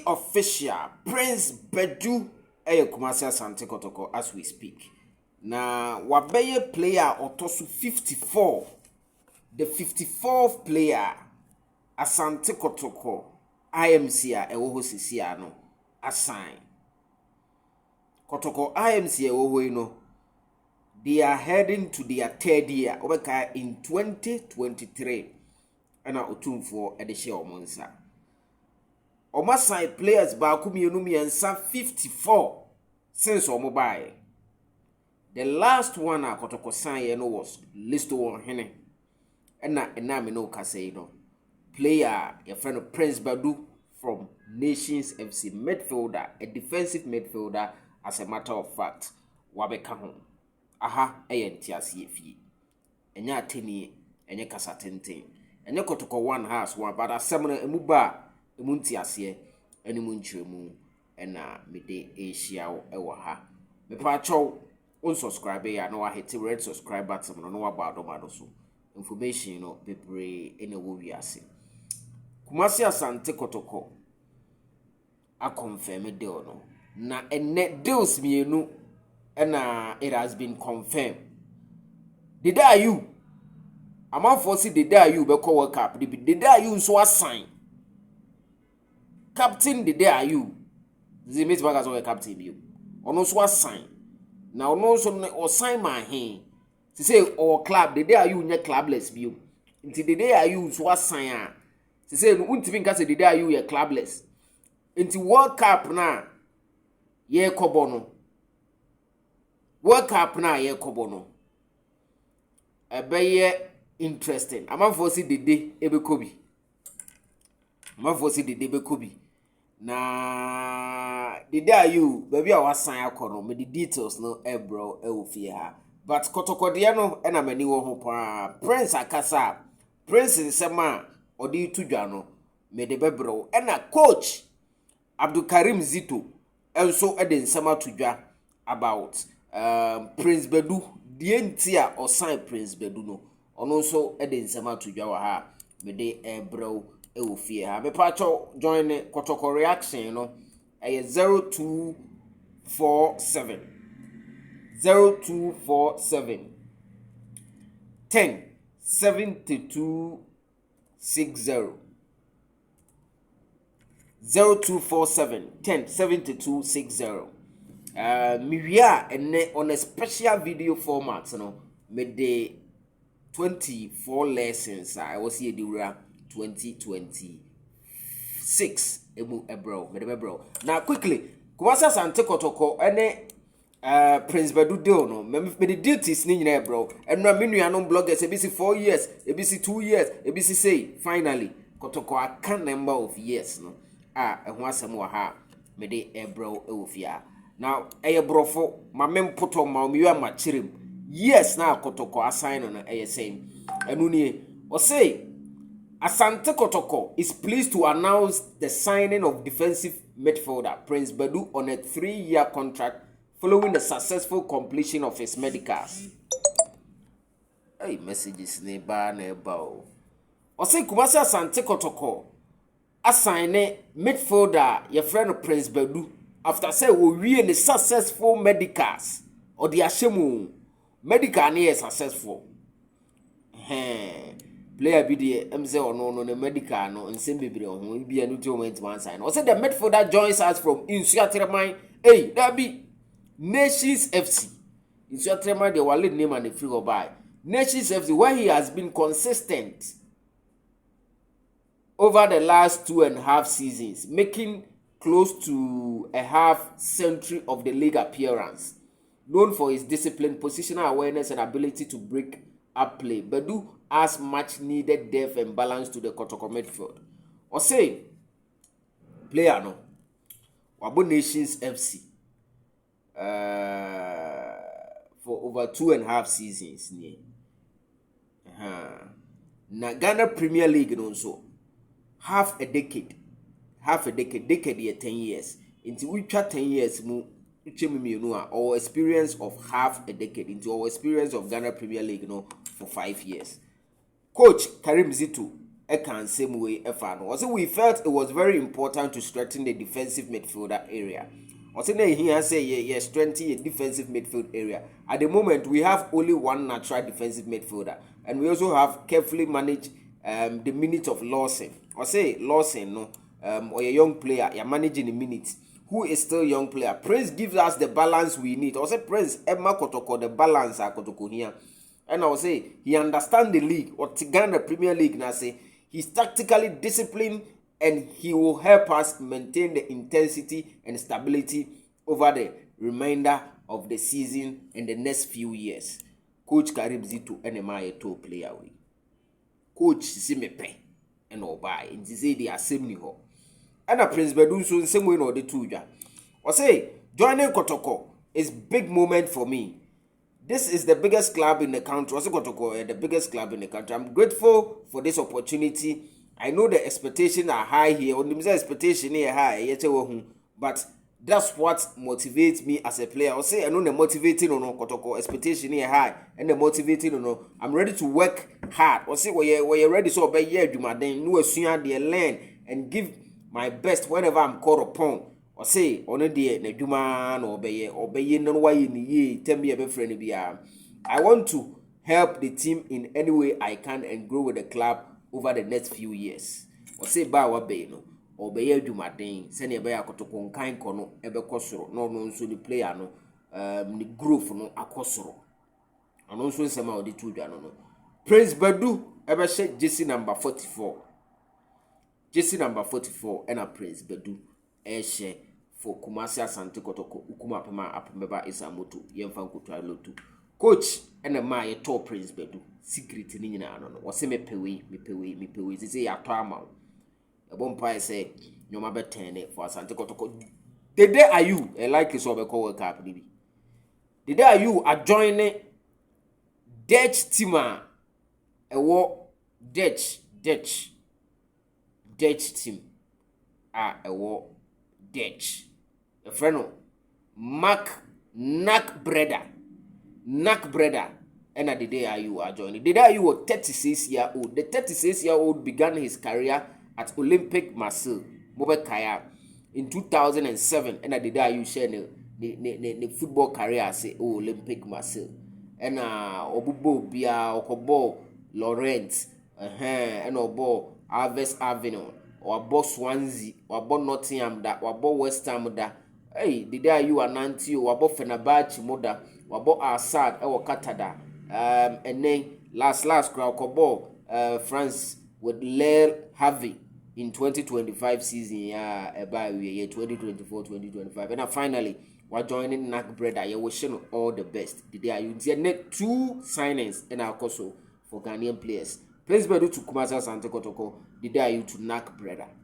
official Prince Badu Kumasi Asante Kotoko as we speak. Na wabeye player otosu 54. The 54th player Asante Kotoko IMC a ewo sisi ano assign. Kotoko IMC ewo no, they are heading to their third year. Obeka in 2023. Ana otumfo edehye omonsa. Omasai players ba kumienu miensa 54 since omobaye. The last one a Kotoko sign was Listo Hene. Ena ename no kase no. Player your friend Prince Badu from Nations FC midfielder, a defensive midfielder as a matter of fact. Wabeka home. Aha entiasi fie. Enya teni enye kasa tenten. Enye Kotoko one has one but asemna emuba emunti ase eni munchiremu ena mede Asia ewo ha. Me pa chow unsubscribe ya no wa hit red subscribe button no wa ba do so. Information no bebre ene wo wiase. Kumasi Asante Kotoko a confirm deal no. Na ene deals mienu ena it has been confirmed. Dede Ayew Among forces Dede Ayew be call World Cup. Dede Ayew so assign. Captain Dede Ayew. Zimit baga so captain you. Ono so assign. Na ono so assign my hand. To say our club Dede Ayew nye clubless view. Nti Dede Ayew so assign a. To say untimi nka say Dede Ayew ye clubless. Nti World Cup na ye kobo no. World Cup na ye kobo no. Ebeye interesting. Amafosi Dede ebekobi. Amafosi Dede bekobi. Na Dede Ayew baby a wasan akono me the details no ebro ewofie ha. But Kotoko de no na mani wo ho pa. Prince akasa. Prince nsema odi tudwa no me de bebro. Na coach Abdulkarim Zito also ede nsema tudwa about Prince Badu die ntia or sign Prince Badu no ono so ede nsema tudwa wa ha me de ebro ewofie ha. Me pacho join Kotoko reaction no 0247 10 72 60 0247 10 72 60. Miwia ene on a special video format no me de 24 lessons I was here the 2026 emu ebro me de bro. Now quickly Kumasi Asante Kotoko ene Prince Badu deal no me the duties ni nyina bro. Enra me nuanom bloggers ebisi 4 years ebisi 2 years ebisi say finally Kotoko aka number of years no ehun asem wa ha me de ebro ewofia. Now brofo ma mempoto ma mi wa ma chirem yes na Kotoko assign no same enu nie o say Asante Kotoko is pleased to announce the signing of defensive midfielder Prince Badu on a 3-year contract following the successful completion of his medicals. Hey, messages neba o. O say Kumasi Asante Kotoko assign midfielder your friend Prince Badu after say we the successful medicals or the ashemu medical ne successful. Player be the MZ or no medical no nsem bebre ho bi anu to moment man sign. O say the midfielder joins us from Insuatremai. Hey, that be Nations FC. Insuatremai the wallet name and the free go buy. Nations FC where he has been consistent over the last 2.5 seasons, making close to a half century of the league appearance. Known for his discipline, positional awareness, and ability to break up play, Badu adds much needed depth and balance to the Kotoko midfield. Or say, player no, Wabo Nations FC for over 2.5 seasons. Na Ghana Premier League also half a decade ye 10 years. Into which 10 years mu or experience of half a decade into our experience of Ghana Premier League for 5 years. Coach Karim Zito can same way efa no. Also we felt it was very important to strengthen the defensive midfielder area. Also na here say yeah strengthen the defensive midfield area. At the moment we have only one natural defensive midfielder, and we also have carefully managed the minute of Lawson. Or say Lawson no or a young player you're managing the minutes, who is still young player. Prince gives us the balance we need. I say Prince Emma Kotoko the balance at Kotoko here. And I will say he understands the league or Ghana Premier League now say he's tactically disciplined, and he will help us maintain the intensity and stability over the remainder of the season and the next few years. Coach Karib Zito NMI to player we. Coach Simepe and Obai in the assembly hall. And a Prince Badu so same way no the two. Or say joining Kotoko is big moment for me. This is the biggest club in the country. Also Kotoko, the biggest club in the country. I'm grateful for this opportunity. I know the expectations are high here. On the expectation here high, but that's what motivates me as a player. I'll say I know the motivating or no Kotoko expectation here high, and the motivating or no. I'm ready to work hard. I'll say where you're ready so by year you might then know soon they learn and give my best whenever I'm called upon. Or say on a day na duma no obeye no why ni ye tell me a friend bia. I want to help the team in any way I can and grow with the club over the next few years. Or say ba wa be no obeye duma den se ne be Kotoko nkan kono ebe kosoro no nso the player no the growth no akosoro. Ano nso nsema odi tudwa no. Prince Badu ebe she jersey number 44. Jersey number 44 and a Prince Badu eshe for Kumasi Asante Kotoko ukuma apema apemeba isamoto yemfa nkotwa lotu. Coach ene ma ye top Prince Badu secret ni nyina no wo se mepewe sisi ya to ama ebo mpa say nyoma betene for Asante Kotoko. Dede Ayew like so be call World Cup ni bi. Dede Ayew are joining Dutch team ewo Dutch team ewo Dutch. A friend Knack brother and at the day Ayew are joining. The day Ayew was 36-year-old. The 36-year-old began his career at Olympic Marseille, Mobile Kaya, in 2007. And at the day Ayew shared the football career say Olympic Marseille. And Obubo Bia Okobo Laurent and Obo Alves Avenue or Abo Swansea or Abo Nottingham that or Abo West Ham that. Hey, the day you are 90 or Abo Fenerbahce Moda or Abo Assad or Qatar. And then last crowd Kobo France with Lel Harvey in 2025 season about year 2024-2025. And finally we're joining Knack brother. You wish you all the best. The day you net 2 signings and our also for Ghanaian players. Please Badu to Kumasi Asante Kotoko. The day you to Knack brother.